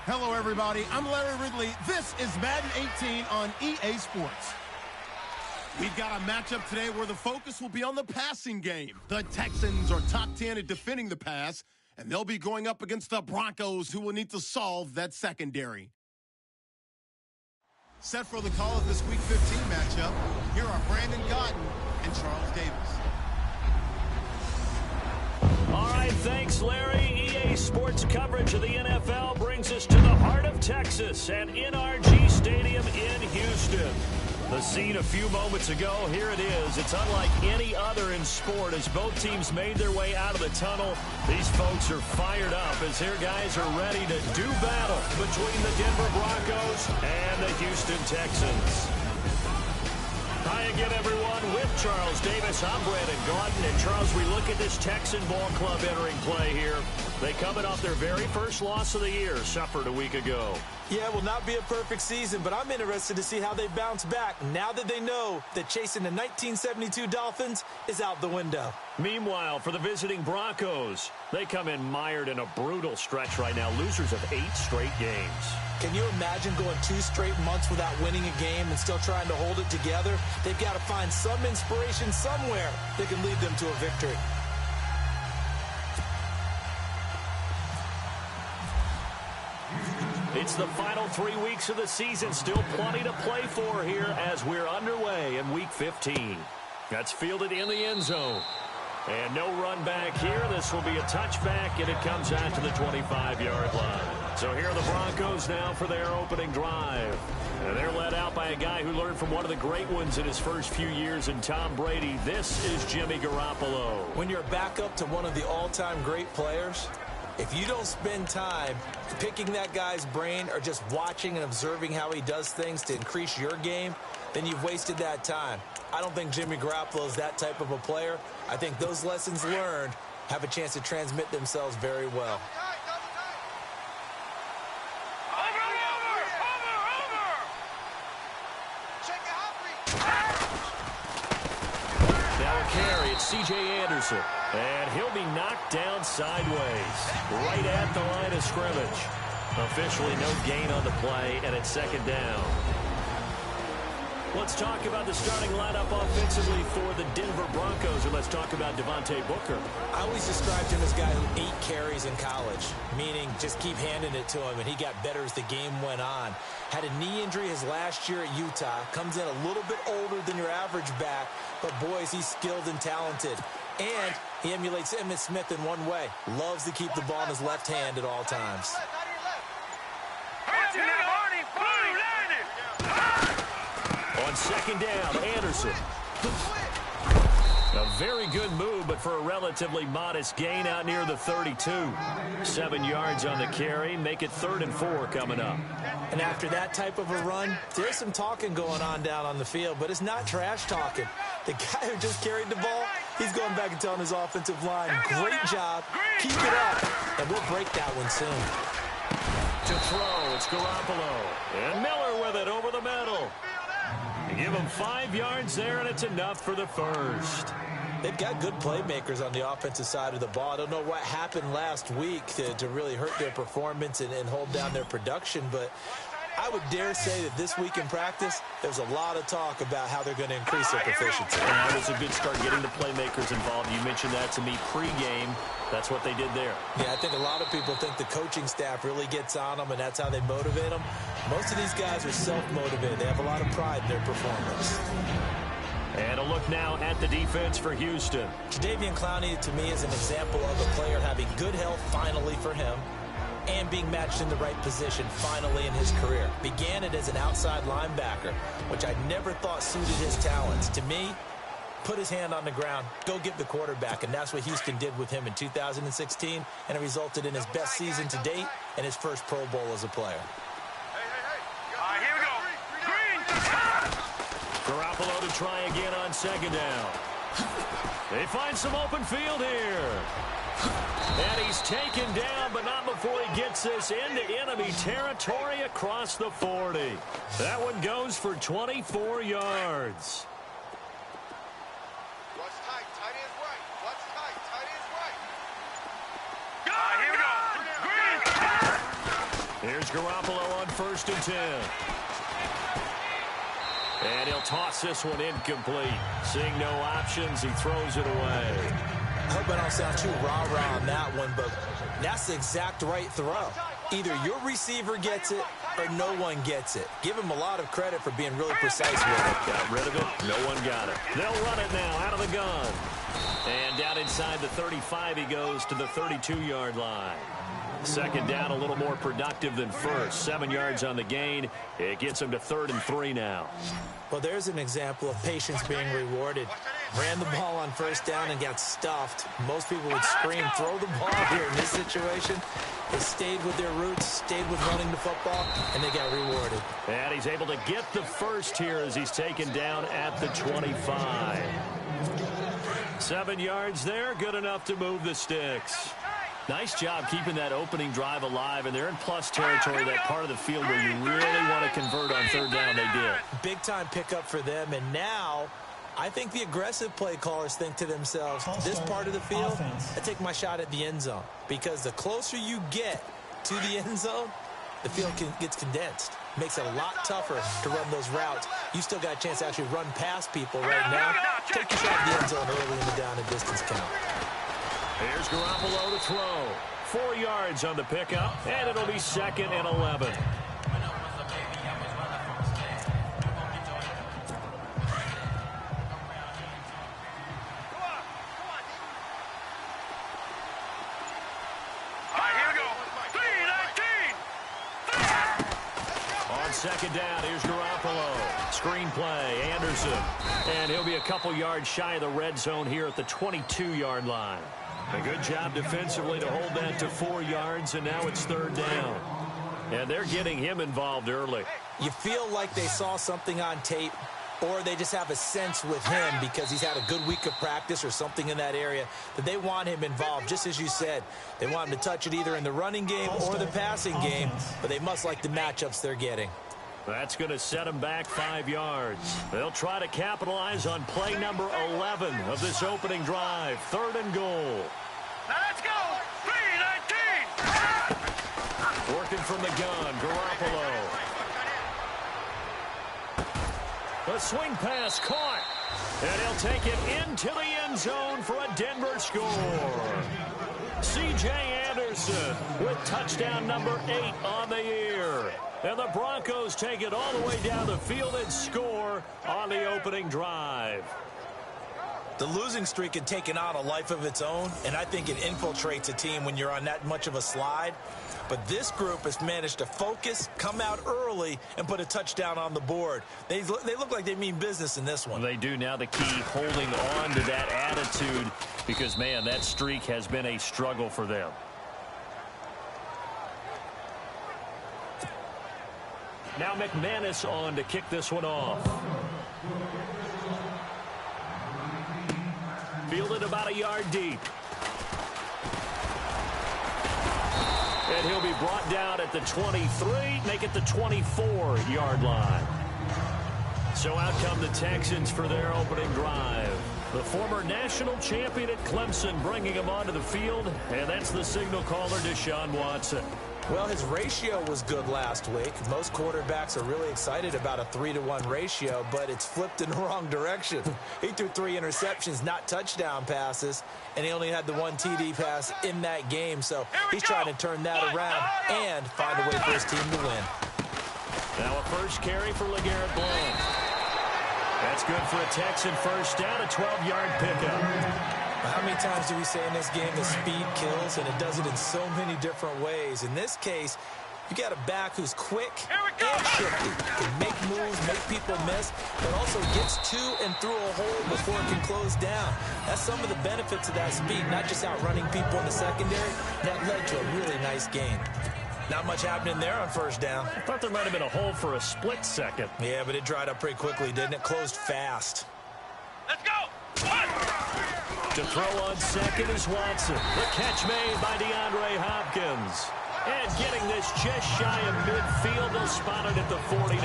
Hello, everybody. I'm Larry Ridley. This is Madden 18 on EA Sports. We've got a matchup today where the focus will be on the passing game. The Texans are top 10 at defending the pass, and they'll be going up against the Broncos, who will need to solve that secondary. Set for the call of this Week 15 matchup, here are Brandon Gaudin and Charles Davis. All right, thanks, Larry. EA Sports coverage of the NFL brings us to the heart of Texas at NRG Stadium in Houston. The scene a few moments ago, here it is. It's unlike any other in sport as both teams made their way out of the tunnel. These folks are fired up as their guys are ready to do battle between the Denver Broncos and the Houston Texans. Hi again, everyone, with Charles Davis. I'm Brandon Gaudin. And, Charles, we look at this Texan ball club entering play here. They coming off their very first loss of the year, suffered a week ago. Yeah, it will not be a perfect season, but I'm interested to see how they bounce back now that they know that chasing the 1972 Dolphins is out the window. Meanwhile, for the visiting Broncos, they come in mired in a brutal stretch right now, losers of 8 straight games. Can you imagine going 2 straight months without winning a game and still trying to hold it together? They've got to find some inspiration somewhere that can lead them to a victory. It's the final 3 weeks of the season. Still plenty to play for here as we're underway in Week 15. That's fielded in the end zone. And no run back here. This will be a touchback, and it comes out to the 25-yard line. So here are the Broncos now for their opening drive. And they're led out by a guy who learned from one of the great ones in his first few years in Tom Brady. This is Jimmy Garoppolo. When you're back up to one of the all-time great players, if you don't spend time picking that guy's brain or just watching and observing how he does things to increase your game, then you've wasted that time. I don't think Jimmy Garoppolo is that type of a player. I think those lessons learned have a chance to transmit themselves very well. Now a carry, it's C.J. Anderson. And he'll be knocked down sideways, right at the line of scrimmage. Officially no gain on the play, and it's second down. Let's talk about the starting lineup offensively for the Denver Broncos, and let's talk about Devontae Booker. I always described him as a guy who ate carries in college, meaning just keep handing it to him, and he got better as the game went on. Had a knee injury his last year at Utah. Comes in a little bit older than your average back, but boys, he's skilled and talented. And he emulates Emmitt Smith in one way. Loves to keep the ball in his left hand at all times. On second down, Anderson. A very good move, but for a relatively modest gain out near the 32. 7 yards on the carry. Make it 3rd and 4 coming up. And after that type of a run, there's some talking going on down on the field, but it's not trash talking. The guy who just carried the ball, he's going back and telling his offensive line, great job, keep it up, and we'll break that one soon. To throw, it's Garoppolo. And Miller with it over the middle. You give him 5 yards there, and it's enough for the first. They've got good playmakers on the offensive side of the ball. I don't know what happened last week to really hurt their performance and hold down their production, but I would dare say that this week in practice, there's a lot of talk about how they're going to increase their proficiency. That was a good start getting the playmakers involved. You mentioned that to me pregame. That's what they did there. Yeah, I think a lot of people think the coaching staff really gets on them, and that's how they motivate them. Most of these guys are self-motivated. They have a lot of pride in their performance. And a look now at the defense for Houston. Jadeveon Clowney, to me, is an example of a player having good health finally for him and being matched in the right position finally in his career. Began it as an outside linebacker, which I never thought suited his talents. To me, put his hand on the ground, go get the quarterback, and that's what Houston did with him in 2016, and it resulted in his best season to date and his first Pro Bowl as a player. Garoppolo to try again on second down. They find some open field here. And he's taken down, but not before he gets this into enemy territory across the 40. That one goes for 24 yards. What's tight? Tight end's right. What's tight? Tight end's right. Here's Garoppolo on 1st and 10. And he'll toss this one incomplete. Seeing no options, he throws it away. I hope I don't sound too rah-rah on that one, but that's the exact right throw. Either your receiver gets it or no one gets it. Give him a lot of credit for being really precise with it. Got rid of it. No one got it. They'll run it now out of the gun. And down inside the 35, he goes to the 32-yard line. Second down, a little more productive than first. 7 yards on the gain. It gets him to 3rd and 3 now. Well, there's an example of patience being rewarded. Ran the ball on 1st down and got stuffed. Most people would scream, throw the ball here in this situation. They stayed with their roots, stayed with running the football, and they got rewarded. And he's able to get the first here as he's taken down at the 25. 7 yards there, good enough to move the sticks. Nice job keeping that opening drive alive, and they're in plus territory, that part of the field where you really want to convert on 3rd down. They did. Big-time pickup for them, and now I think the aggressive play callers think to themselves, this part of the field, I take my shot at the end zone, because the closer you get to the end zone, the field gets condensed. Makes it a lot tougher to run those routes. You still got a chance to actually run past people right now. Take your shot at the end zone early in the down and distance count. Here's Garoppolo to throw. 4 yards on the pickup, and it'll be 2nd and 11. On 2nd down, here's Garoppolo. Screen play, Anderson. And he'll be a couple yards shy of the red zone here at the 22-yard line. A good job defensively to hold that to 4 yards, and now it's 3rd down. And they're getting him involved early. You feel like they saw something on tape, or they just have a sense with him because he's had a good week of practice or something in that area that they want him involved. Just as you said, they want him to touch it either in the running game or the passing game, but they must like the matchups they're getting. That's going to set them back 5 yards. They'll try to capitalize on play number 11 of this opening drive. 3rd and goal. Now let's go! 3-19! Working from the gun, Garoppolo. The swing pass caught. And he'll take it into the end zone for a Denver score. C.J. Anderson with touchdown number 8 on the year. And the Broncos take it all the way down the field and score on the opening drive. The losing streak had taken on a life of its own, and I think it infiltrates a team when you're on that much of a slide. But this group has managed to focus, come out early, and put a touchdown on the board. They look like they mean business in this one. They do. Now the key, holding on to that attitude, because, man, that streak has been a struggle for them. Now McManus on to kick this one off. Fielded about a yard deep. And he'll be brought down at the 23, make it the 24-yard line. So out come the Texans for their opening drive. The former national champion at Clemson bringing him onto the field, and that's the signal caller, Deshaun Watson. Well, his ratio was good last week. Most quarterbacks are really excited about a 3-to-1 ratio, but it's flipped in the wrong direction. He threw 3 interceptions, not touchdown passes, and he only had the 1 TD pass in that game. So he's trying to turn that around and find a way for his team to win. Now a first carry for LeGarrette Blount. That's good for a Texan first down, a 12-yard pickup. How many times do we say in this game that speed kills, and it does it in so many different ways? In this case, you got a back who's quick and shifty, can make moves, make people miss, but also gets to and through a hole before it can close down. That's some of the benefits of that speed, not just outrunning people in the secondary. That led to a really nice game. Not much happening there on first down. I thought there might have been a hole for a split second. Yeah, but it dried up pretty quickly, didn't it? Closed fast. Let's go! 1! To throw on second is Watson. The catch made by DeAndre Hopkins. And getting this just shy of midfield, they'll spot it at the 49.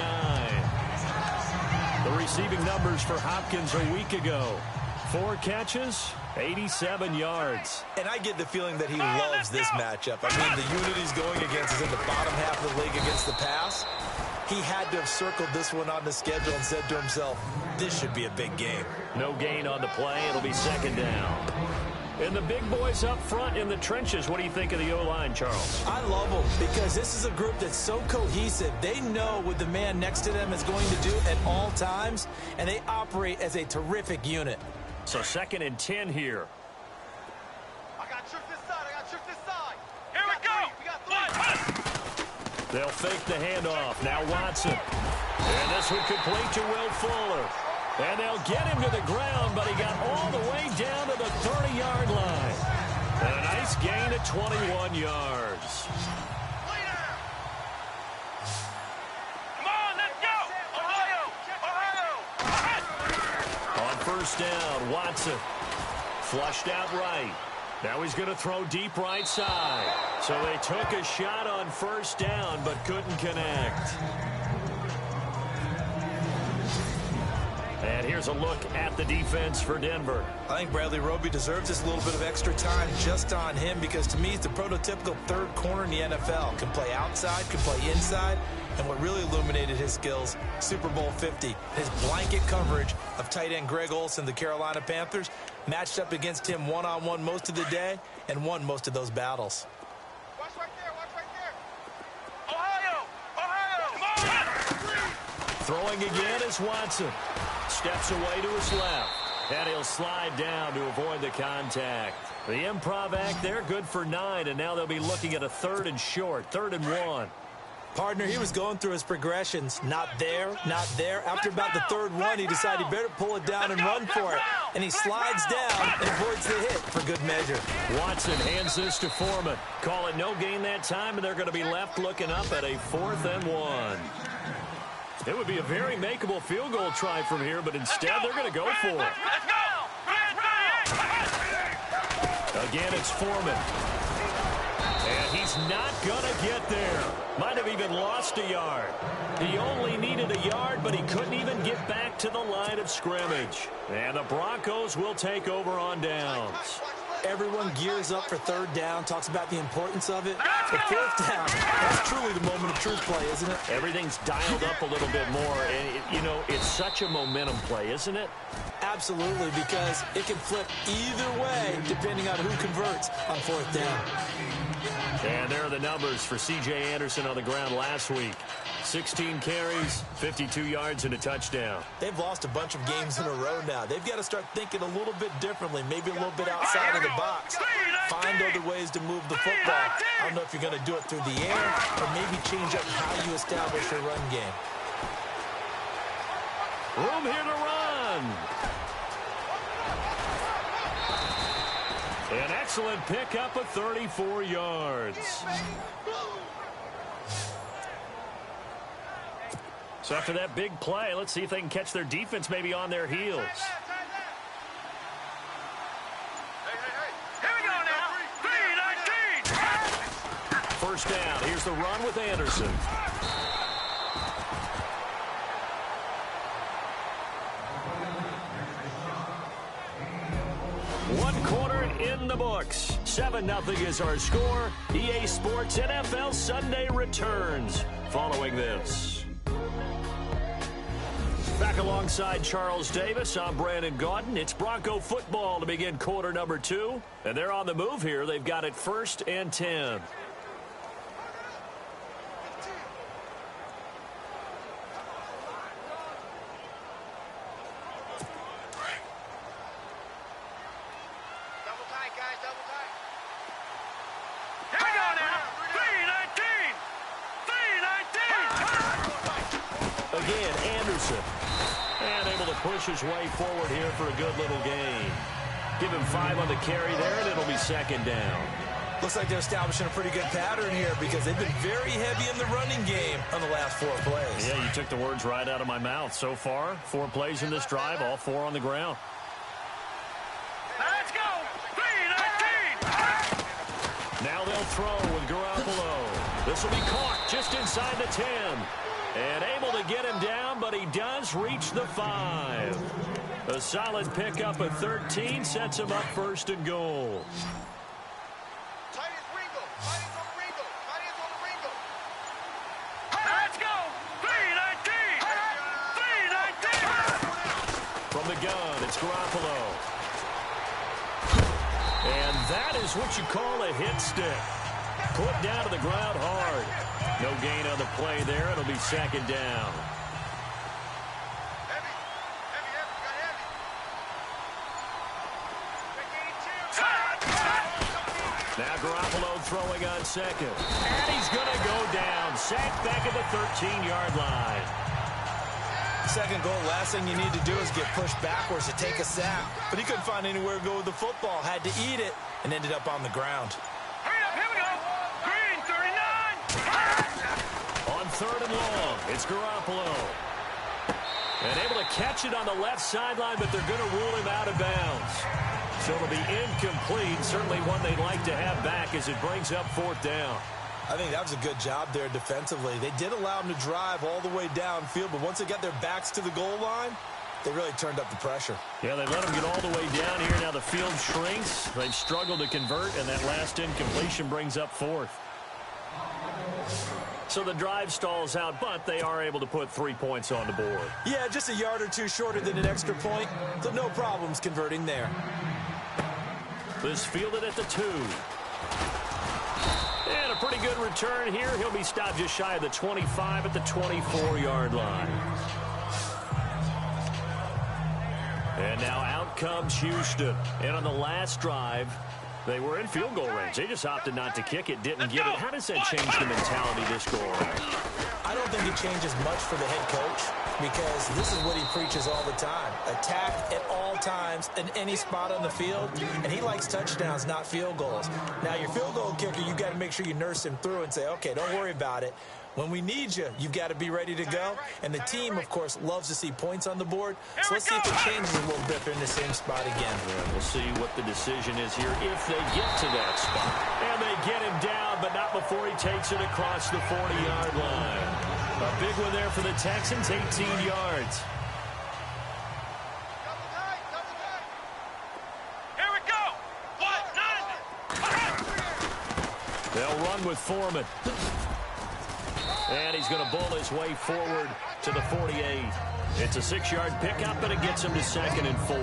The receiving numbers for Hopkins a week ago. 4 catches, 87 yards. And I get the feeling that he loves this matchup. I mean, the unit he's going against is in the bottom half of the league against the pass. He had to have circled this one on the schedule and said to himself, this should be a big game. No gain on the play. It'll be second down. And the big boys up front in the trenches, what do you think of the O-line, Charles? I love them because this is a group that's so cohesive. They know what the man next to them is going to do at all times, and they operate as a terrific unit. So 2nd and 10 here. I got trick this side. I got trick this side. Here we go. We got 3. They'll fake the handoff. Now Watson. And this one complete to Will Fuller. And they'll get him to the ground, but he got all the way down to the 30-yard line. And a nice gain of 21 yards. Come on, let's go. Ohio. On first down, Watson. Flushed out right. Now he's going to throw deep right side. So they took a shot on first down, but couldn't connect. And here's a look at the defense for Denver. I think Bradley Roby deserves this little bit of extra time just on him because to me he's the prototypical third corner in the NFL. Can play outside, can play inside, and what really illuminated his skills, Super Bowl 50, his blanket coverage of tight end Greg Olsen, the Carolina Panthers, matched up against him one-on-one most of the day and won most of those battles. Watch right there. Watch right there. Ohio. Come on. Throwing again is Watson. Steps away to his left. And he'll slide down to avoid the contact. The improv act there, good for 9, and now they'll be looking at a 3rd and short, 3rd and 1. Partner, he was going through his progressions. Not there, not there. After about the 3rd one, he decided he better pull it down and run for it. And he slides down and avoids the hit for good measure. Watson hands this to Foreman. Call it no gain that time, and they're going to be left looking up at a 4th and 1. It would be a very makeable field goal try from here, but instead they're going to go for it. Let's go. Again, it's Foreman. And he's not going to get there. Might have even lost a yard. He only needed a yard, but he couldn't even get back to the line of scrimmage. And the Broncos will take over on downs. Everyone gears up for 3rd down, talks about the importance of it. But 4th down, that's truly the moment of truth play, isn't it? Everything's dialed up a little bit more. And, it's such a momentum play, isn't it? Absolutely, because it can flip either way depending on who converts on 4th down. And there are the numbers for C.J. Anderson on the ground last week. 16 carries, 52 yards, and a touchdown. They've lost a bunch of games in a row now. They've got to start thinking a little bit differently, maybe a little bit outside of the box. Find other ways to move the football. I don't know if you're going to do it through the air or maybe change up how you establish your run game. Room here to run. An excellent pickup of 34 yards. So after that big play, let's see if they can catch their defense maybe on their heels. Here we go now. 3-19. First down. Here's the run with Anderson. One quarter in the books. 7-0 is our score. EA Sports NFL Sunday returns following this. Back alongside Charles Davis, I'm Brandon Gaudin. It's Bronco football to begin quarter number 2. And they're on the move here. They've got it 1st and 10. Again, Anderson. And able to push his way forward here for a good little gain. Give him 5 on the carry there, and it'll be 2nd down. Looks like they're establishing a pretty good pattern here because they've been very heavy in the running game on the last 4 plays. Yeah, you took the words right out of my mouth. So far, 4 plays in this drive, all 4 on the ground. Let's go. 3-19. Now they'll throw with Garoppolo. This will be caught just inside the 10. And able to get him down, but he does reach the 5. A solid pickup of 13 sets him up first and goal. Tight ends Ringo. Tight ends on the Ringo. Tight ends on the Ringo. Let's go. 319. 319. From the gun, it's Garoppolo. And that is what you call a hit stick. Put down to the ground hard. No gain on the play there. It'll be second down. Heavy. Heavy, heavy. Got heavy. Now Garoppolo throwing on second. And he's going to go down. Sacked back at the 13-yard line. Second goal, last thing you need to do is get pushed backwards to take a sack. But he couldn't find anywhere to go with the football. Had to eat it and ended up on the ground. Hurry up, here we go. Green, 39. On third and long, it's Garoppolo. And able to catch it on the left sideline, but they're going to rule him out of bounds. So it'll be incomplete. Certainly one they'd like to have back as it brings up fourth down. I think that was a good job there defensively. They did allow him to drive all the way downfield, but once they got their backs to the goal line, they really turned up the pressure. Yeah, they let him get all the way down here. Now the field shrinks. They've struggled to convert, and that last incompletion brings up fourth. So the drive stalls out, but they are able to put 3 points on the board. Yeah, just a yard or two shorter than an extra point, so no problems converting there. This fielded at the 2. And a pretty good return here. He'll be stopped just shy of the 25 at the 24-yard line. And now out comes Houston. And on the last drive, they were in field goal range. They just opted not to kick it, didn't get it. How does that change the mentality this go around? I don't think it changes much for the head coach because this is what he preaches all the time. Attack at all times in any spot on the field, and he likes touchdowns, not field goals. Now, your field goal kicker, you've got to make sure you nurse him through and say, okay, don't worry about it. When we need you, you've got to be ready to go. And the team, of course, loves to see points on the board. So let's see if it changes a little bit. They're in the same spot again. Yeah, we'll see what the decision is here if they get to that spot. And they get him down, but not before he takes it across the 40-yard line. A big one there for the Texans, 18 yards. Here we go. 1-9. They'll run with Foreman. And he's going to bull his way forward to the 48. It's a 6-yard pickup, and it gets him to 2nd and 4.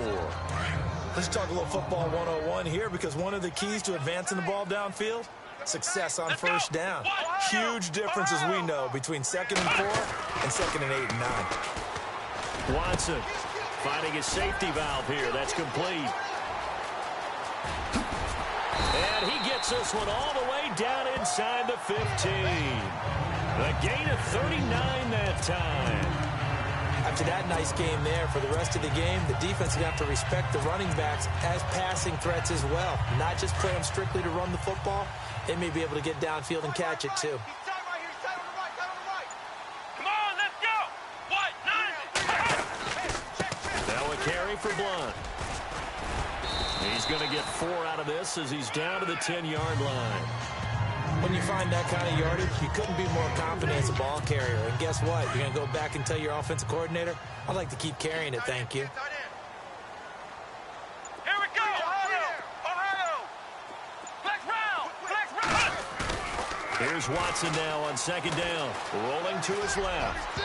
Let's talk a little football 101 here because one of the keys to advancing the ball downfield, success on first down. Huge difference, as we know, between 2nd and 4 and 2nd and 8 and 9. Watson finding his safety valve here. That's complete. And he gets this one all the way down inside the 15. A gain of 39 that time. After that nice game there, for the rest of the game, the defense is going to have to respect the running backs as passing threats as well. Not just play them strictly to run the football. They may be able to get downfield and catch it, too. He's tight right here. He's tight on the right. Tight on the right. Come on, let's go. 1-9. Now a carry for Blunt. He's going to get 4 out of this as he's down to the 10-yard line. When you find that kind of yardage, you couldn't be more confident as a ball carrier. And guess what? You're going to go back and tell your offensive coordinator, I'd like to keep carrying it, thank you. Tight end. Here we go. Ohio. Flex round. Flex round. Here's Watson now on 2nd down. Rolling to his left.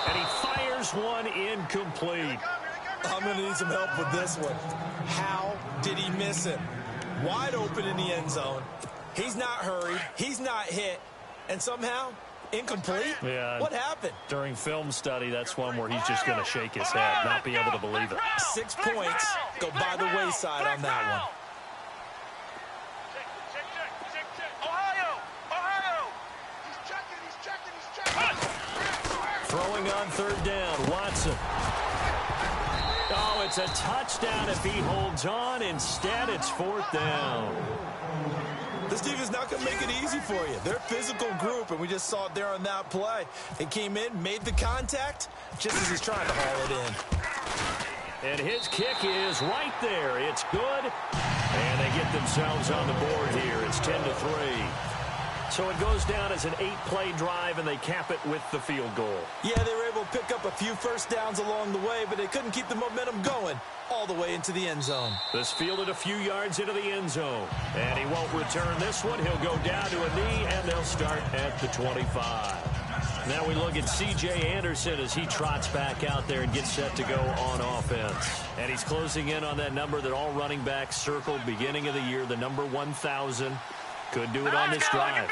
And he fires one incomplete. I'm going to need some help with this one. How did he miss him? Wide open in the end zone. He's not hurried. He's not hit. And somehow, incomplete? Yeah. What happened? During film study, that's one where he's just going to shake his head, not be able to believe it. 6 points go by the wayside on that one. Check. Ohio. He's checking. Throwing on 3rd down, Watson. Oh, it's a touchdown if he holds on. Instead, it's 4th down. This team is not going to make it easy for you. They're a physical group, and we just saw it there on that play. They came in, made the contact, just as he's trying to haul it in. And his kick is right there. It's good. And they get themselves on the board here. It's 10-3. So it goes down as an 8-play drive, and they cap it with the field goal. Yeah, they were able to pick up a few first downs along the way, but they couldn't keep the momentum going all the way into the end zone. This fielded a few yards into the end zone. And he won't return this one. He'll go down to a knee, and they'll start at the 25. Now we look at C.J. Anderson as he trots back out there and gets set to go on offense. And he's closing in on that number that all running backs circled beginning of the year, the number 1,000. Could do it on this drive.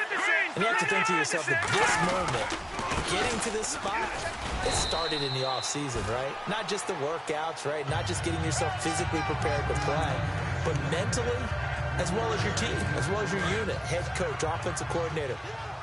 And you have to think to yourself that this moment, getting to this spot, it started in the offseason, right? Not just the workouts, right? Not just getting yourself physically prepared to play, but mentally, as well as your team, as well as your unit, head coach, offensive coordinator.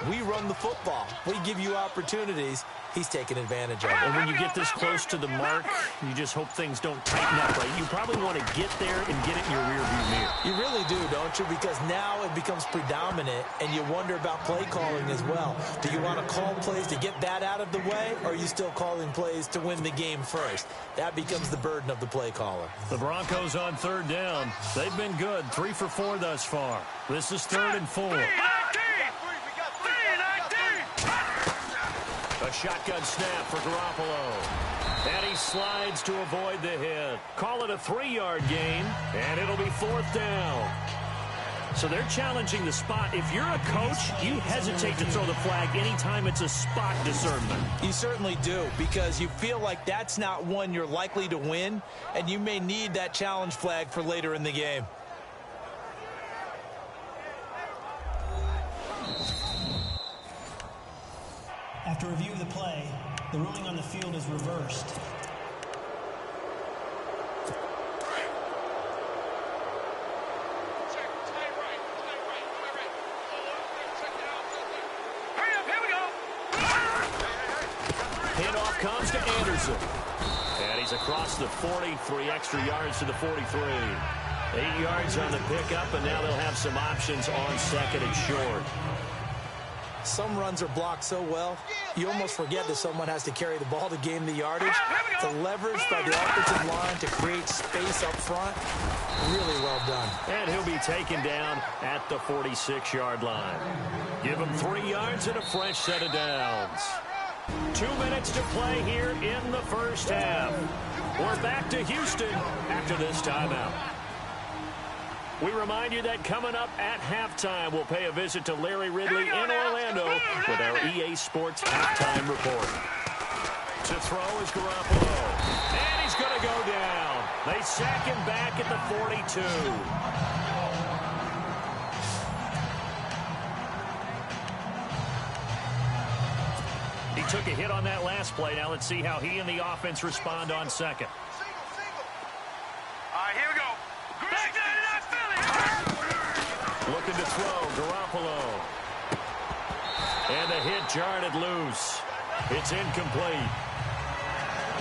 We run the football. We give you opportunities. He's taking advantage of it. And when you get this close to the mark, you just hope things don't tighten up, right? You probably want to get there and get it in your rearview mirror. You really do, don't you? Because now it becomes predominant, and you wonder about play calling as well. Do you want to call plays to get that out of the way, or are you still calling plays to win the game first? That becomes the burden of the play caller. The Broncos on third down. They've been good, 3 for 4 thus far. This is 3rd and 4. A shotgun snap for Garoppolo. And he slides to avoid the hit. Call it a 3-yard gain, and it'll be 4th down. So they're challenging the spot. If you're a coach, you hesitate to throw the flag anytime it's a spot discernment. You certainly do, because you feel like that's not one you're likely to win, and you may need that challenge flag for later in the game. After review of the play, the ruling on the field is reversed. Handoff comes to Anderson. And he's across the 40, 3 extra yards to the 43. 8 yards on the pickup, and now they'll have some options on 2nd and short. Some runs are blocked so well, you almost forget that someone has to carry the ball to gain the yardage. The leverage by the offensive line to create space up front, really well done. And he'll be taken down at the 46-yard line. Give him 3 yards and a fresh set of downs. 2 minutes to play here in the first half. We're back to Houston after this timeout. We remind you that coming up at halftime, we'll pay a visit to Larry Ridley in Orlando with our EA Sports halftime report. To throw is Garoppolo. And he's going to go down. They sack him back at the 42. He took a hit on that last play. Now let's see how he and the offense respond on 2nd. All right, here we go. Looking to throw, Garoppolo. And the hit jarred it loose. It's incomplete.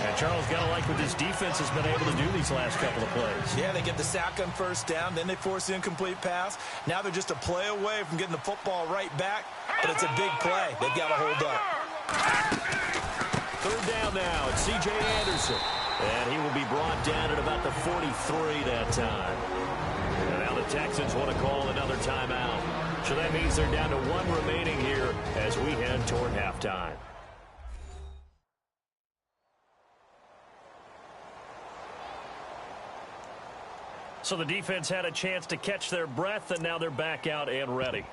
And Charles, got to like what this defense has been able to do these last couple of plays. Yeah, they get the sack on first down, then they force the incomplete pass. Now they're just a play away from getting the football right back, but it's a big play. They've got to hold up. 3rd down now. It's C.J. Anderson. And he will be brought down at about the 43 that time. And now the Texans want to call another timeout. So that means they're down to 1 remaining here as we head toward halftime. So the defense had a chance to catch their breath, and now they're back out and ready.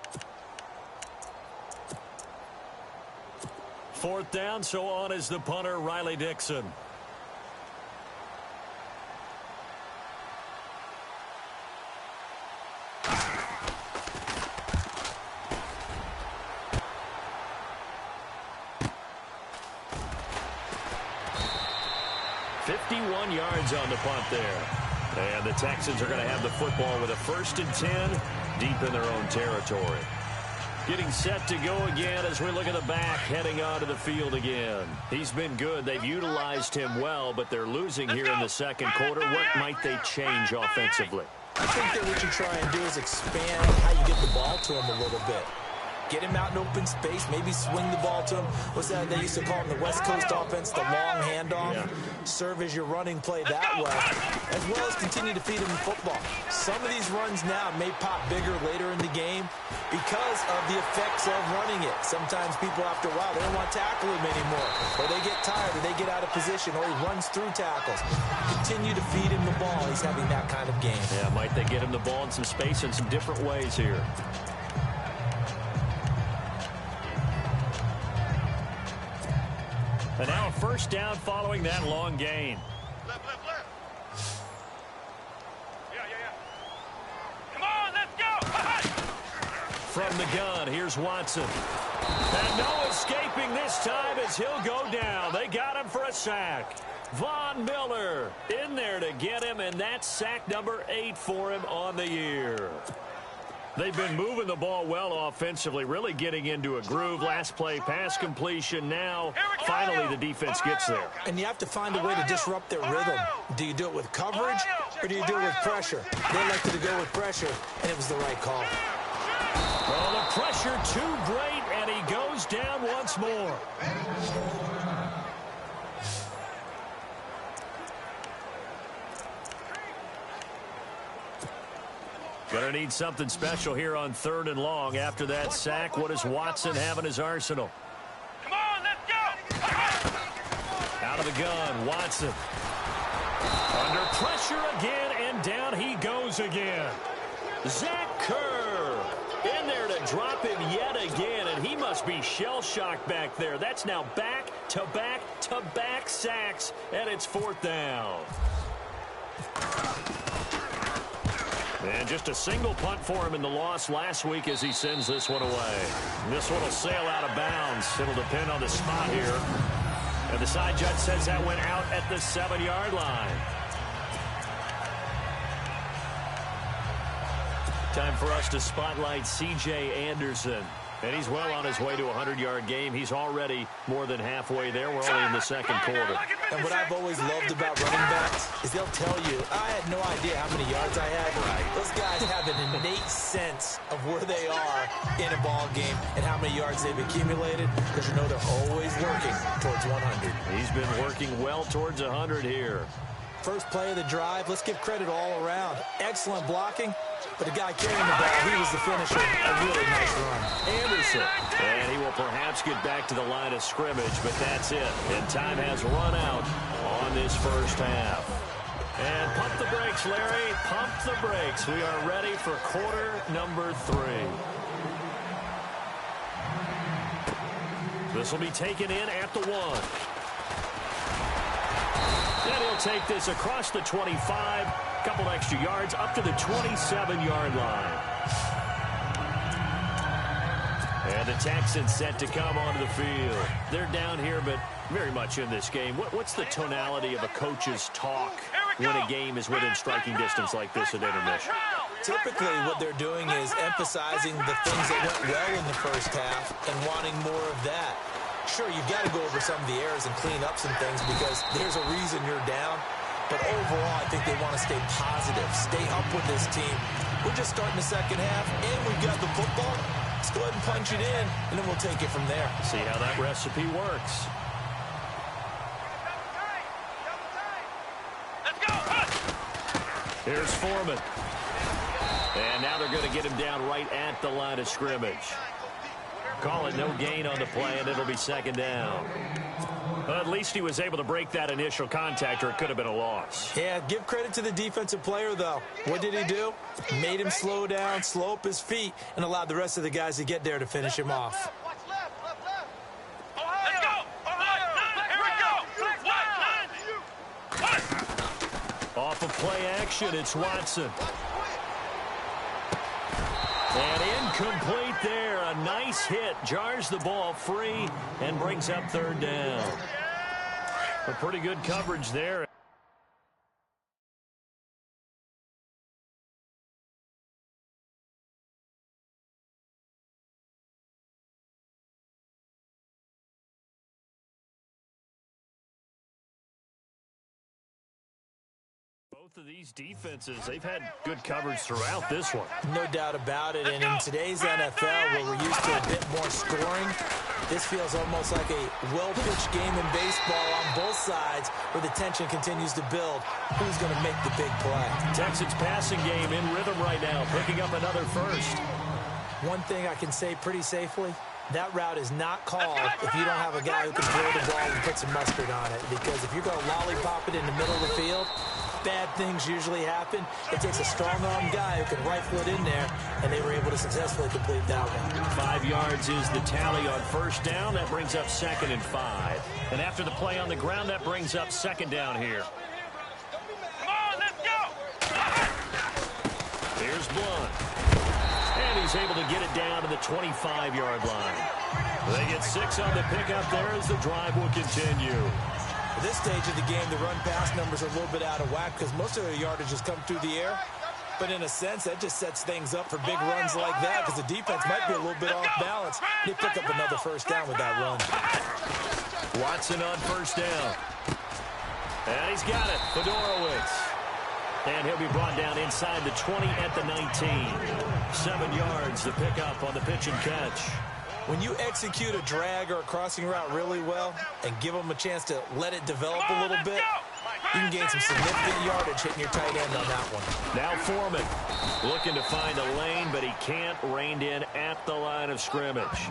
4th down, so on is the punter, Riley Dixon. $51 yards on the punt there. And the Texans are going to have the football with a 1st and 10 deep in their own territory. Getting set to go again as we look at the back, heading onto the field again. He's been good. They've utilized him well, but they're losing here in the 2nd quarter. What might they change offensively? I think that what you try and do is expand how you get the ball to him a little bit. Get him out in open space, maybe swing the ball to him. What's that they used to call him, the West Coast offense, the long handoff? Yeah. Serve as your running play that way, as well as continue to feed him the football. Some of these runs now may pop bigger later in the game because of the effects of running it. Sometimes people, after a while, they don't want to tackle him anymore, or they get tired, or they get out of position, or he runs through tackles. Continue to feed him the ball. He's having that kind of game. Yeah, might they get him the ball in some space in some different ways here. And now a first down following that long gain. Left. Yeah. Come on, let's go. From the gun, here's Watson. And no escaping this time as he'll go down. They got him for a sack. Von Miller in there to get him, and that's sack number 8 for him on the year. They've been moving the ball well offensively, really getting into a groove. Last play, pass completion. Now, finally, the defense gets there. And you have to find a way to disrupt their rhythm. Do you do it with coverage, or do you do it with pressure? They elected to go with pressure, and it was the right call. Well, the pressure too great, and he goes down once more. Gonna need something special here on 3rd and long. After that sack, what does Watson have in his arsenal? Come on, let's go. Out of the gun, Watson. Under pressure again, and down he goes again. Zach Kerr in there to drop him yet again, and he must be shell-shocked back there. That's now back-to-back-to-back sacks, and it's 4th down. And just a single punt for him in the loss last week as he sends this one away. This one will sail out of bounds. It'll depend on the spot here. And the side judge says that went out at the 7-yard line. Time for us to spotlight C.J. Anderson. And he's well on his way to a 100-yard game. He's already more than halfway there. We're only in the second quarter. And what I've always loved about running backs is they'll tell you, I had no idea how many yards I had. Those guys have an innate sense of where they are in a ball game and how many yards they've accumulated, because you know they're always working towards 100. He's been working well towards 100 here. First play of the drive, let's give credit all around. Excellent blocking, but the guy carrying the ball, he was the finisher. A really nice run. Anderson. And he will perhaps get back to the line of scrimmage, but that's it. And time has run out on this first half. And pump the brakes, Larry. Pump the brakes. We are ready for quarter number 3. This will be taken in at the 1. And he'll take this across the 25, couple extra yards, up to the 27-yard line. And the Texans set to come onto the field. They're down here, but very much in this game. What's the tonality of a coach's talk when a game is within striking distance like this at intermission? Typically, what they're doing is emphasizing the things that went well in the first half and wanting more of that. Sure, you've got to go over some of the errors and clean up some things because there's a reason you're down. But overall, I think they want to stay positive, stay up with this team. We're just starting the second half, and we've got the football. Let's go ahead and punch it in, and then we'll take it from there. See how that recipe works. Let's go. Here's Foreman. And now they're going to get him down right at the line of scrimmage. Call it no gain on the play, and it'll be second down. Well, at least he was able to break that initial contact, or it could have been a loss. Yeah, give credit to the defensive player, though. What did he do? Made him slow down, slow up his feet, and allowed the rest of the guys to get there to finish him off. Watch left. Let's go. Here we go. Off of play action, it's Watson. And incomplete there. A nice hit. Jars the ball free and brings up 3rd down. A pretty good coverage there. Both of these defenses, they've had good coverage throughout this one. No doubt about it. And in today's NFL, where we're used to a bit more scoring, this feels almost like a well-pitched game in baseball on both sides where the tension continues to build. Who's going to make the big play? Texans passing game in rhythm right now, picking up another first. One thing I can say pretty safely, that route is not called if you don't have a guy who can throw the ball and put some mustard on it. Because if you're going to lollipop it in the middle of the field, bad things usually happen. It takes a strong-arm guy who can rifle it in there, and they were able to successfully complete that one. 5 yards is the tally on first down. That brings up 2nd and 5. And after the play on the ground, that brings up 2nd down here. Come on, let's go! Here's Blunt. And he's able to get it down to the 25-yard line. They get 6 on the pickup there as the drive will continue. At this stage of the game, the run-pass numbers are a little bit out of whack because most of their yardage has come through the air. But in a sense, that just sets things up for big runs like that because the defense might be a little bit off balance. They pick up another first down with that run. Watson on first down. And he's got it. Fedorowicz. And he'll be brought down inside the 20 at the 19. 7 yards the pickup on the pitch and catch. When you execute a drag or a crossing route really well and give them a chance to let it develop a little bit, you can gain some significant yardage hitting your tight end on that one. Now Foreman looking to find a lane, but he can't, reined in at the line of scrimmage.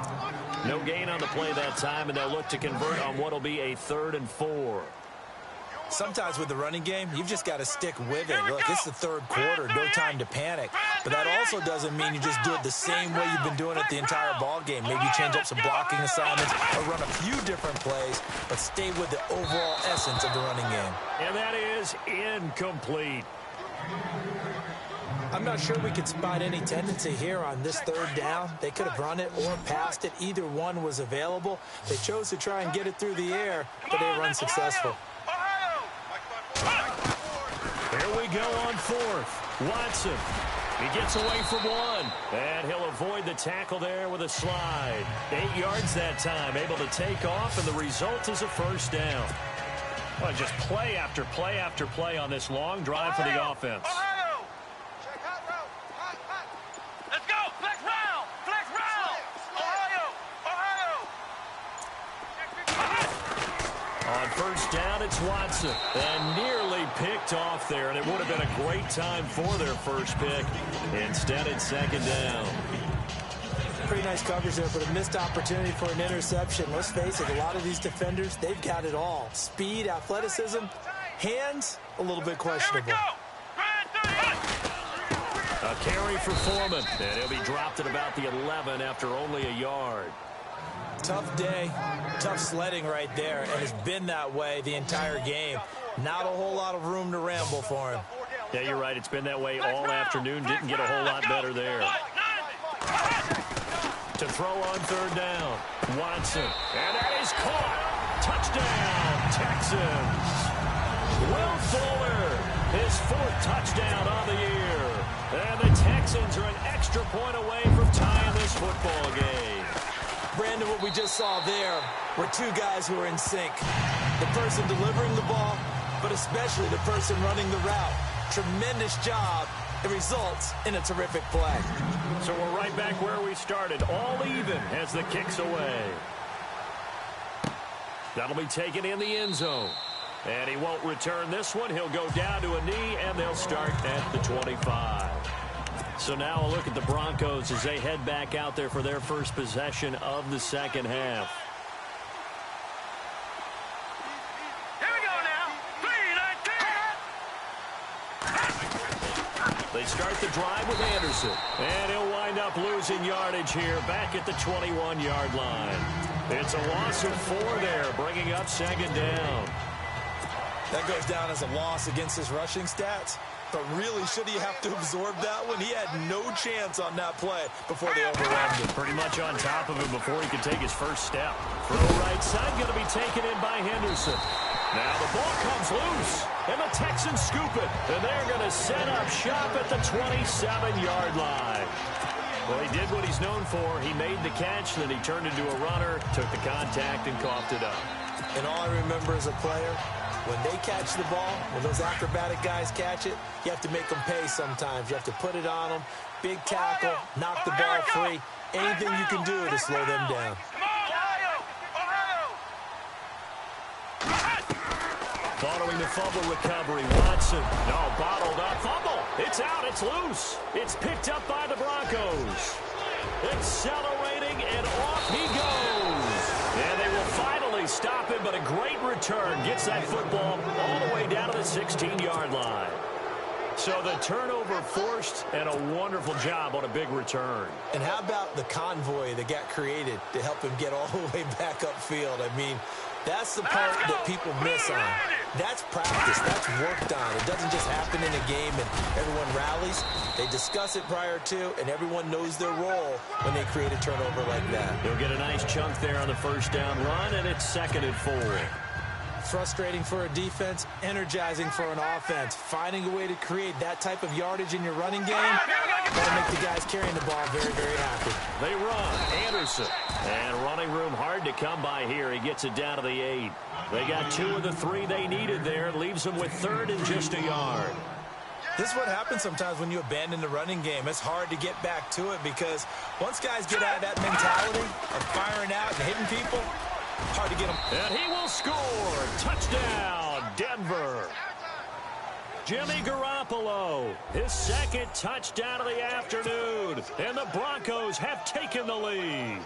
No gain on the play that time, and they'll look to convert on what will be a 3rd and 4. Sometimes with the running game, you've just got to stick with it. Look, it's the 3rd quarter, no time to panic. But that also doesn't mean you just do it the same way you've been doing it the entire ball game. Maybe you change up some blocking assignments or run a few different plays, but stay with the overall essence of the running game. And that is incomplete. I'm not sure we could spot any tendency here on this 3rd down. They could have run it or passed it. Either one was available. They chose to try and get it through the air, but they were unsuccessful. Here we go on 4th. Watson. He gets away from one. And he'll avoid the tackle there with a slide. 8 yards that time. Able to take off, and the result is a first down. Well, just play after play after play on this long drive for the offense. Check hot route. Hot, hot. Let's go! Flex round! Flex round! On first down, it's Watson. And nearly picked off there, and it would have been a great time for their first pick. Instead, it's 2nd down. Pretty nice coverage there, but a missed opportunity for an interception. Let's face it, a lot of these defenders, they've got it all. Speed, athleticism, hands, a little bit questionable. A carry for Foreman, and he'll be dropped at about the 11 after only a yard. Tough day, tough sledding right there, and it's been that way the entire game. Not a whole lot of room to ramble for him. Yeah, you're right. It's been that way all afternoon. Didn't get a whole lot better there. To throw on 3rd down, Watson. And that is caught. Touchdown, Texans. Will Fuller, his 4th touchdown on the year. And the Texans are an extra point away from tying this football game. Brandon, what we just saw there were 2 guys who are in sync. The person delivering the ball, but especially the person running the route. Tremendous job. It results in a terrific play. So we're right back where we started, all even as the kick's away. That'll be taken in the end zone. And he won't return this one. He'll go down to a knee, and they'll start at the 25. So now a look at the Broncos as they head back out there for their first possession of the second half. Here we go now. 3-19. They start the drive with Anderson. And he'll wind up losing yardage here back at the 21-yard line. It's a loss of 4 there, bringing up 2nd down. That goes down as a loss against his rushing stats. But really, should he have to absorb that one? He had no chance on that play before they overwhelmed him. Pretty much on top of him before he could take his first step. Throw right side, going to be taken in by Henderson. Now the ball comes loose, and the Texans scoop it. And they're going to set up shop at the 27-yard line. Well, he did what he's known for. He made the catch, then he turned into a runner, took the contact, and coughed it up. And all I remember as a player, when they catch the ball, when those acrobatic guys catch it, you have to make them pay sometimes. You have to put it on them. Big tackle, knock the ball free. Anything you can do to slow them down. Following the fumble recovery, Watson. No, bottled up. Fumble. It's out. It's loose. It's picked up by the Broncos. Accelerating, and off he goes. And they will finally stop him, but a great return. Gets that football all the way down to the 16-yard line. So the turnover forced, and a wonderful job on a big return. And how about the convoy that got created to help him get all the way back upfield? I mean, that's the part that people miss on. That's practice. That's worked on. It doesn't just happen in a game and everyone rallies. They discuss it prior to, and everyone knows their role when they create a turnover like that. He'll get a nice chunk there on the first down run, and it's 2nd and 4. Frustrating for a defense, energizing for an offense. Finding a way to create that type of yardage in your running game, that'll make the guys carrying the ball very, very happy. They run. Anderson. And running room hard to come by here. He gets it down to the 8. They got 2 of the 3 they needed there. Leaves them with 3rd and just a yard. This is what happens sometimes when you abandon the running game. It's hard to get back to it because once guys get out of that mentality of firing out and hitting people, hard to get them. And he will score. Touchdown, Denver. Jimmy Garoppolo, his 2nd touchdown of the afternoon. And the Broncos have taken the lead.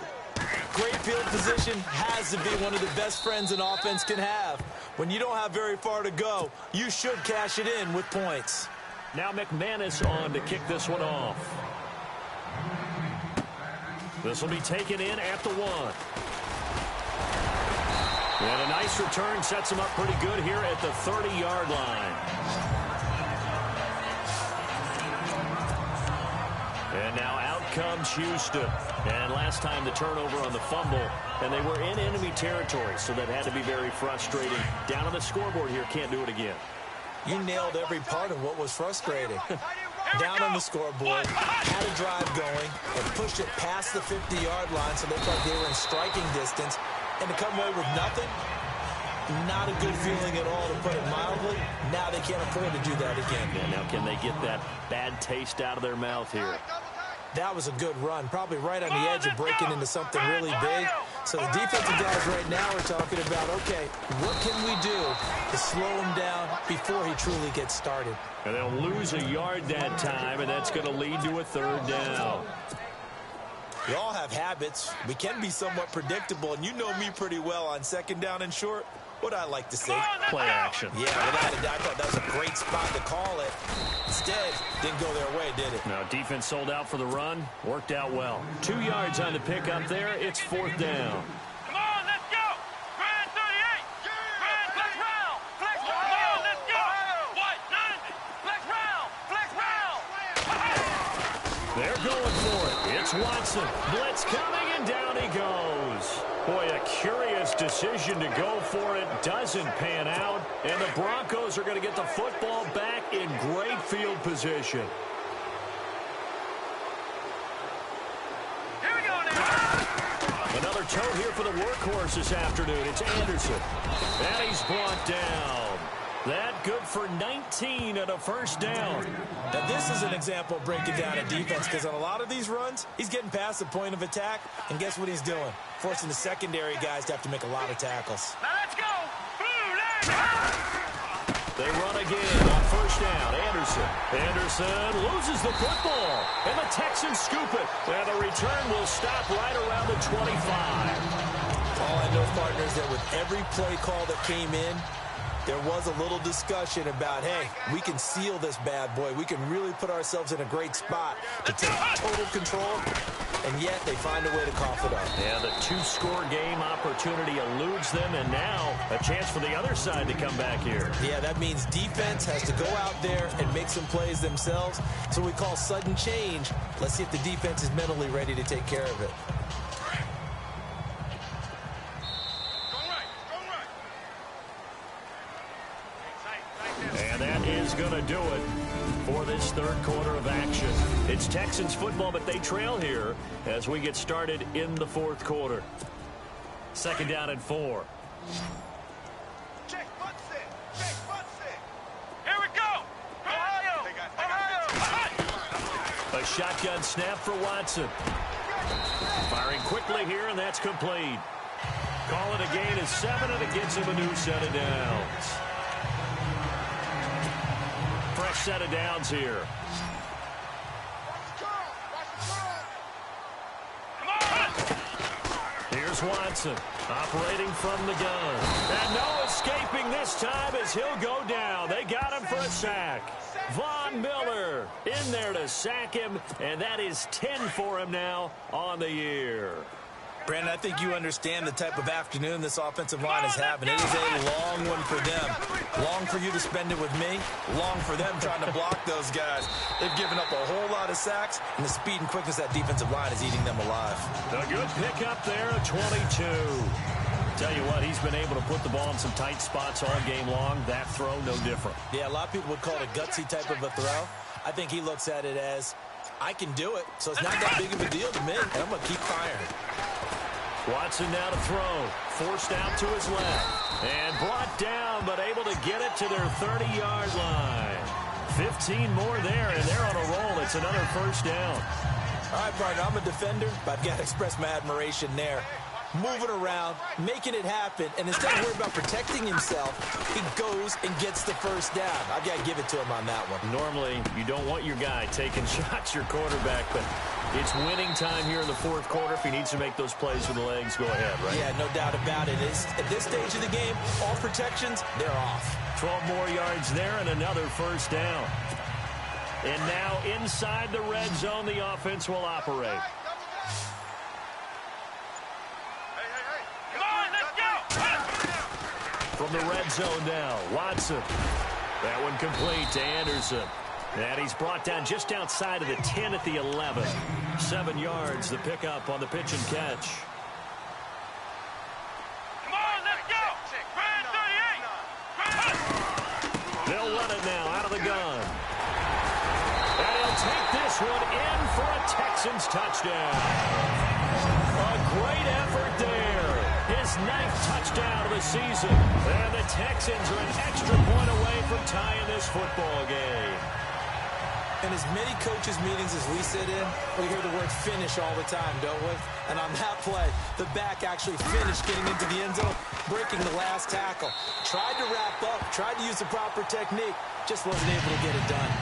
Great field position has to be one of the best friends an offense can have. When you don't have very far to go, you should cash it in with points. Now McManus on to kick this one off. This will be taken in at the 1. And a nice return sets him up pretty good here at the 30-yard line. And now out comes Houston. And last time the turnover on the fumble, and they were in enemy territory, so that had to be very frustrating. Down on the scoreboard here, can't do it again. You nailed every part of what was frustrating. Down on the scoreboard, had a drive going, and pushed it past the 50-yard line so they thought they were in striking distance. And to come away with nothing, not a good feeling at all, to put it mildly. Now they can't afford to do that again. Yeah, now can they get that bad taste out of their mouth here? That was a good run, probably right on the edge of breaking into something really big. So the defensive guys right now are talking about, okay, what can we do to slow him down before he truly gets started? And they'll lose a yard that time, and that's going to lead to a 3rd down. We all have habits. We can be somewhat predictable, and you know me pretty well on 2nd down and short. What I like to see. Play action. Yeah, without a doubt, I thought that was a great spot to call it. Instead, didn't go their way, did it? Now, defense sold out for the run. Worked out well. 2 yards on the pickup there. It's 4th down. Come on, let's go. Grand 38. Grand flex round. Flex round. Come on, let's go. What? None. Flex round. Flex round. They're going for it. It's Watson. Blitz coming, and down he goes. Boy, a curious decision to go for it. Doesn't pan out. And the Broncos are going to get the football back in great field position. Here we go now. Another toe here for the workhorse this afternoon. It's Anderson. And he's brought down. That good for 19 and a 1st down. Now, this is an example of breaking down a defense, because on a lot of these runs, he's getting past the point of attack, and guess what he's doing? Forcing the secondary guys to have to make a lot of tackles. Now let's go. Blue, They run again on 1st down. Anderson loses the football, and the Texans scoop it. And the return will stop right around the 25. All I know, partners, that with every play call that came in, there was a little discussion about, hey, we can seal this bad boy. We can really put ourselves in a great spot to take total control, and yet they find a way to cough it up. Yeah, the 2-score game opportunity eludes them, and now a chance for the other side to come back here. Yeah, that means defense has to go out there and make some plays themselves. So we call sudden change. Let's see if the defense is mentally ready to take care of it. And that is going to do it for this 3rd quarter of action. It's Texans football, but they trail here as we get started in the 4th quarter. 2nd down and 4. Check, shotgun snap for Watson. Firing quickly here, and that's complete. Call it a gain of 7, and it gets him a new set of downs. Fresh set of downs here. Here's Watson operating from the gun. And no escaping this time as he'll go down. They got him for a sack. Von Miller in there to sack him, and that is 10 for him now on the year. Brandon, I think you understand the type of afternoon this offensive line is having. It is a long one for them. Long for you to spend it with me. Long for them trying to block those guys. They've given up a whole lot of sacks, and the speed and quickness of that defensive line is eating them alive. A good pickup there, 22. Tell you what, he's been able to put the ball in some tight spots all game long. That throw, no different. Yeah, a lot of people would call it a gutsy type of a throw. I think he looks at it as, I can do it, so it's not that big of a deal to me, and I'm going to keep firing. Watson now to throw. Forced out to his left. And brought down, but able to get it to their 30-yard line. 15 more there, and they're on a roll. It's another first down. All right, partner, I'm a defender, but I've got to express my admiration there. Moving around, making it happen, and instead of worrying about protecting himself, he goes and gets the first down. I've got to give it to him on that one. Normally, you don't want your guy taking shots, your quarterback, but it's winning time here in the fourth quarter. If he needs to make those plays with the legs, go ahead, right? Yeah, no doubt about it. At this stage of the game, all protections, they're off. 12 more yards there and another first down. And now inside the red zone, the offense will operate. From the red zone now, Watson. That one complete to Anderson. And he's brought down just outside of the 10 at the 11. 7 yards, the pickup on the pitch and catch. Come on, let's go! Brand 38! They'll run it now out of the gun. And he'll take this one in for a Texans touchdown. A great effort there. His 9th touchdown of the season. And the Texans are an extra point away from tying this football game. In as many coaches' meetings as we sit in, we hear the word finish all the time, don't we? And on that play, the back actually finished getting into the end zone, breaking the last tackle. Tried to wrap up, tried to use the proper technique, just wasn't able to get it done.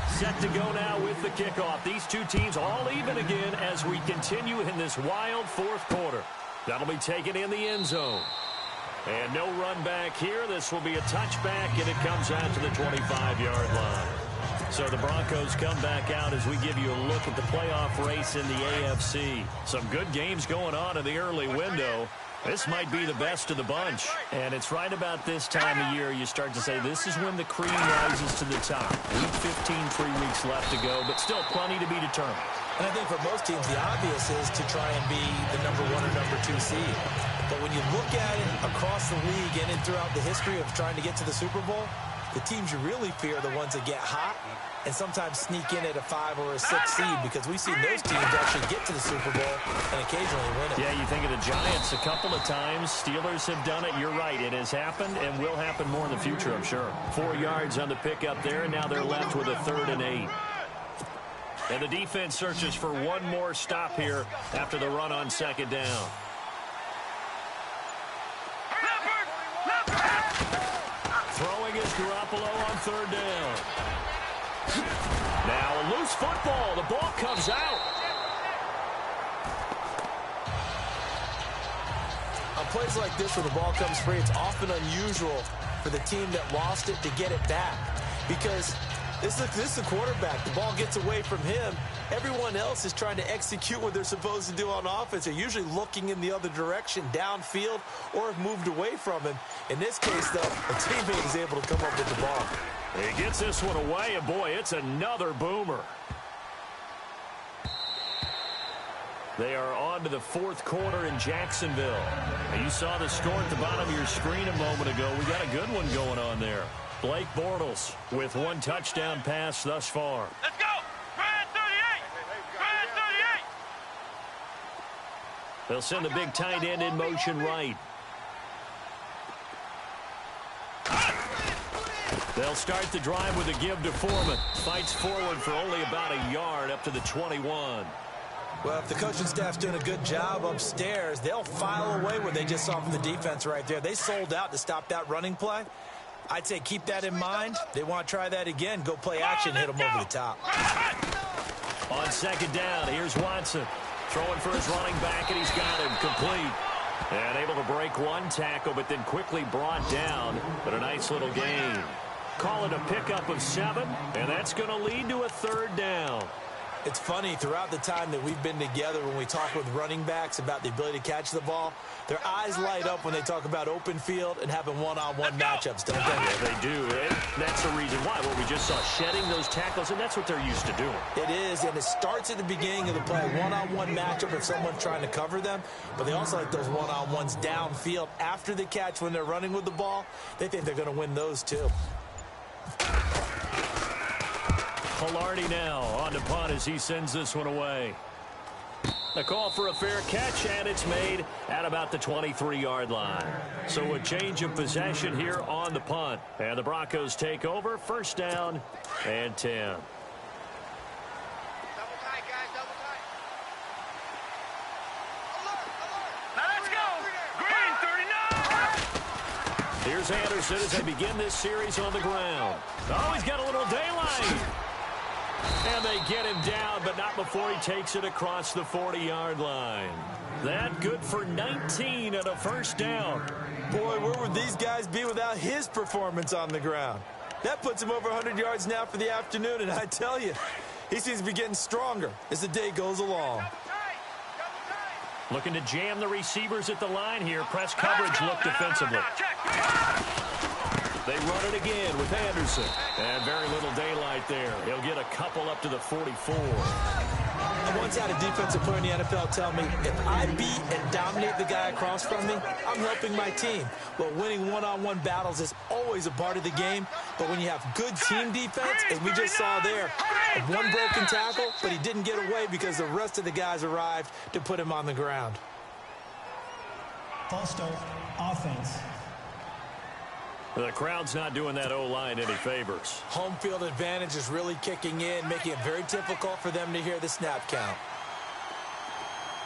Set to go now with the kickoff. These two teams all even again as we continue in this wild fourth quarter. That'll be taken in the end zone. And no run back here. This will be a touchback, and it comes out to the 25-yard line. So the Broncos come back out as we give you a look at the playoff race in the AFC. Some good games going on in the early window. This might be the best of the bunch. And it's right about this time of year you start to say this is when the cream rises to the top. Week 15, 3 weeks left to go, but still plenty to be determined. And I think for most teams, the obvious is to try and be the number 1 or number 2 seed. But when you look at it across the league and throughout the history of trying to get to the Super Bowl, the teams you really fear are the ones that get hot and sometimes sneak in at a 5 or a 6 seed, because we've seen those teams actually get to the Super Bowl and occasionally win it. Yeah, you think of the Giants a couple of times. Steelers have done it. You're right. It has happened and will happen more in the future, I'm sure. 4 yards on the pickup there, and now they're left with a 3rd and 8. And the defense searches for one more stop here after the run on 2nd down. Throwing is Garoppolo on 3rd down. Now a loose football. The ball comes out. On plays like this where the ball comes free, it's often unusual for the team that lost it to get it back, because this is the quarterback. The ball gets away from him. Everyone else is trying to execute what they're supposed to do on offense. They're usually looking in the other direction, downfield, or have moved away from him. In this case, though, a teammate is able to come up with the ball. He gets this one away, and boy, it's another boomer. They are on to the fourth quarter in Jacksonville. And you saw the score at the bottom of your screen a moment ago. We got a good one going on there. Blake Bortles with 1 touchdown pass thus far. Let's go! Brand 38! Brand 38! They'll send the big tight end in motion right. They'll start the drive with a give to Foreman. Fights forward for only about a yard up to the 21. Well, if the coaching staff's doing a good job upstairs, they'll file away what they just saw from the defense right there. They sold out to stop that running play. I'd say keep that in mind. They want to try that again. Go play action, hit them over the top. On second down, here's Watson. Throwing for his running back, and he's got him complete. And able to break one tackle, but then quickly brought down. But a nice little gain. Call it a pickup of 7, and that's going to lead to a third down. It's funny, throughout the time that we've been together, when we talk with running backs about the ability to catch the ball, their eyes light up when they talk about open field and having one-on-one matchups, don't they? Yeah, they do. And that's the reason why. What we just saw, shedding those tackles, and that's what they're used to doing. It is, and it starts at the beginning of the play. One-on-one matchup if someone's trying to cover them, but they also like those one-on-ones downfield after the catch when they're running with the ball. They think they're going to win those, too. Palardy now on to punt as he sends this one away. A call for a fair catch, and it's made at about the 23-yard line. So a change of possession here on the punt. And the Broncos take over, first down and 10. Double tight, guys, double tight. Alert, alert. Now let's go. Green 39. Here's Anderson as they begin this series on the ground. Oh, he's got a little daylight. And they get him down, but not before he takes it across the 40-yard line. That good for 19 and a first down. Boy, where would these guys be without his performance on the ground? That puts him over 100 yards now for the afternoon, and I tell you, he seems to be getting stronger as the day goes along. Looking to jam the receivers at the line here. Press coverage look defensively. They run it again with Anderson. And very little daylight there. He'll get a couple up to the 44. I once had a defensive player in the NFL tell me, if I beat and dominate the guy across from me, I'm helping my team. Well, winning one-on-one battles is always a part of the game. But when you have good team defense, as we just saw there, one broken tackle, but he didn't get away because the rest of the guys arrived to put him on the ground. False start, offense. The crowd's not doing that O-line any favors. Home field advantage is really kicking in, making it very difficult for them to hear the snap count.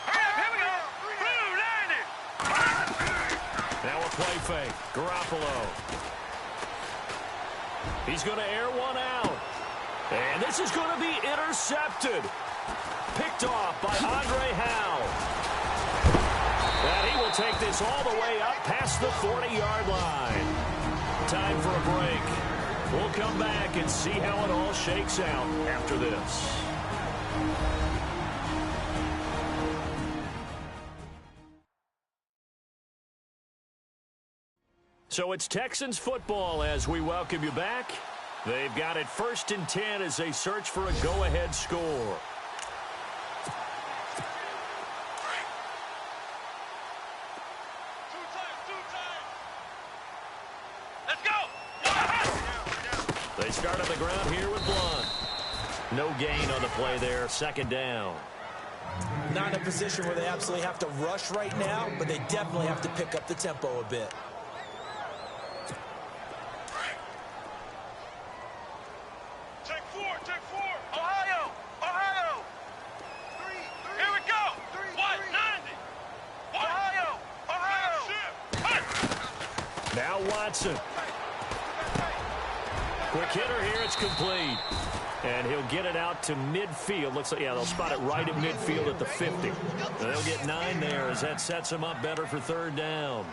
Here we go. Blue 90. Now a play fake. Garoppolo. He's going to air one out. And this is going to be intercepted. Picked off by Andre Howe. And he will take this all the way up past the 40-yard line. Time for a break. We'll come back and see how it all shakes out after this. So it's Texans football as we welcome you back. They've got it 1st and 10 as they search for a go-ahead score. They start on the ground here with Blunt. No gain on the play there. 2nd down. Not in a position where they absolutely have to rush right now, but they definitely have to pick up the tempo a bit. Take four. Ohio. Here we go. 190. Ohio. Now Watson. Quick hitter here. It's complete. And he'll get it out to midfield. Looks like, yeah, they'll spot it right at midfield at the 50. They'll get 9 there as that sets them up better for 3rd down.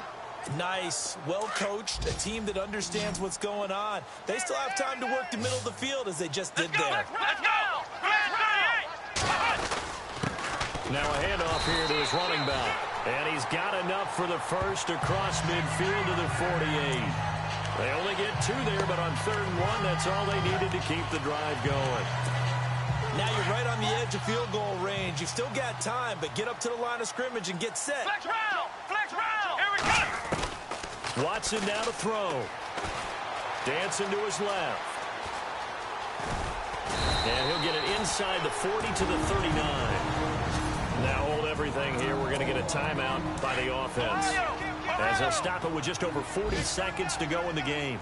Nice, well-coached, a team that understands what's going on. They still have time to work the middle of the field as they just did there. Let's go. Now a handoff here to his running back. And he's got enough for the first across midfield to the 48. They only get 2 there, but on 3rd and 1, that's all they needed to keep the drive going. Now you're right on the edge of field goal range. You've still got time, but get up to the line of scrimmage and get set. Flex round. Here we go. Watson now to throw. Dancing to his left. And he'll get it inside the 40 to the 39. Now hold everything here. We're going to get a timeout by the offense, as they'll stop it with just over 40 seconds to go in the game.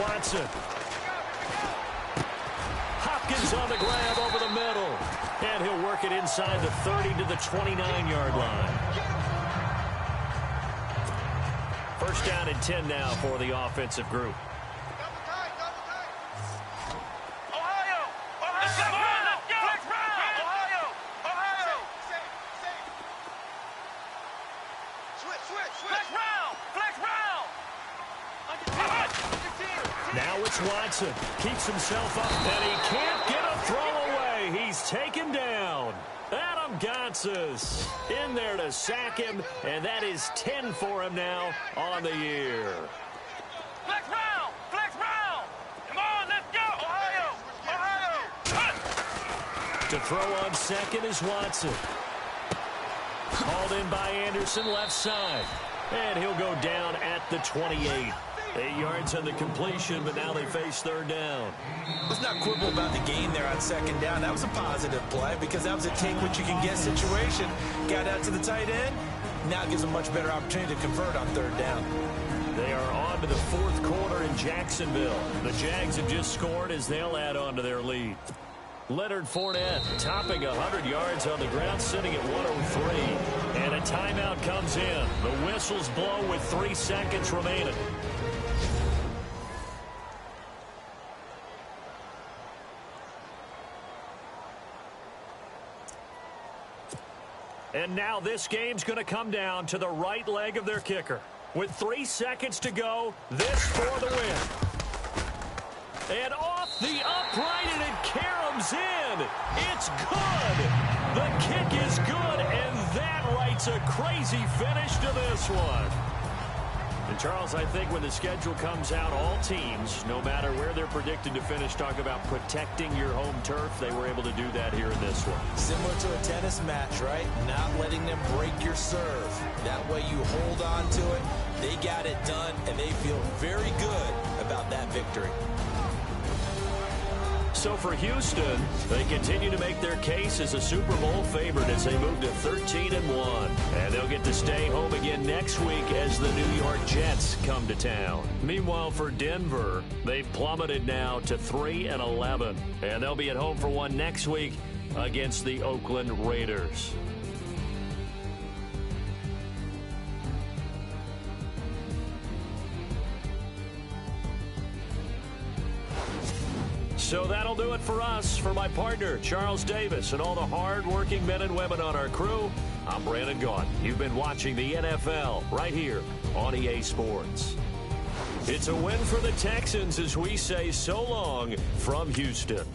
Watson. Hopkins on the grab over the middle. And he'll work it inside the 30 to the 29-yard line. First down and 10 now for the offensive group. Now it's Watson. Keeps himself up, and he can't get a throw away. He's taken down. Adam Gotsis in there to sack him, and that is 10 for him now on the year. Flex round! Flex round! Come on, let's go! Ohio! Ohio! To throw on second is Watson. Called in by Anderson, left side. And he'll go down at the 28. 8 yards on the completion, but now they face third down. Let's not quibble about the gain there on second down. That was a positive play because that was a take-what-you-can-get situation. Got out to the tight end. Now it gives them a much better opportunity to convert on third down. They are on to the fourth quarter in Jacksonville. The Jags have just scored as they'll add on to their lead. Leonard Fournette topping 100 yards on the ground, sitting at 103. And a timeout comes in. The whistles blow with 3 seconds remaining. And now this game's going to come down to the right leg of their kicker. With 3 seconds to go, this for the win. And off the upright, and it caroms in. It's good. The kick is good, and that writes a crazy finish to this one. And, Charles, I think when the schedule comes out, all teams, no matter where they're predicted to finish, talk about protecting your home turf. They were able to do that here in this one. Similar to a tennis match, right? Not letting them break your serve. That way you hold on to it. They got it done, and they feel very good about that victory. So for Houston, they continue to make their case as a Super Bowl favorite as they move to 13-1. And they'll get to stay home again next week as the New York Jets come to town. Meanwhile, for Denver, they've plummeted now to 3-11. And they'll be at home for one next week against the Oakland Raiders. So that'll do it for us. For my partner, Charles Davis, and all the hard-working men and women on our crew, I'm Brandon Gaudin. You've been watching the NFL right here on EA Sports. It's a win for the Texans as we say so long from Houston.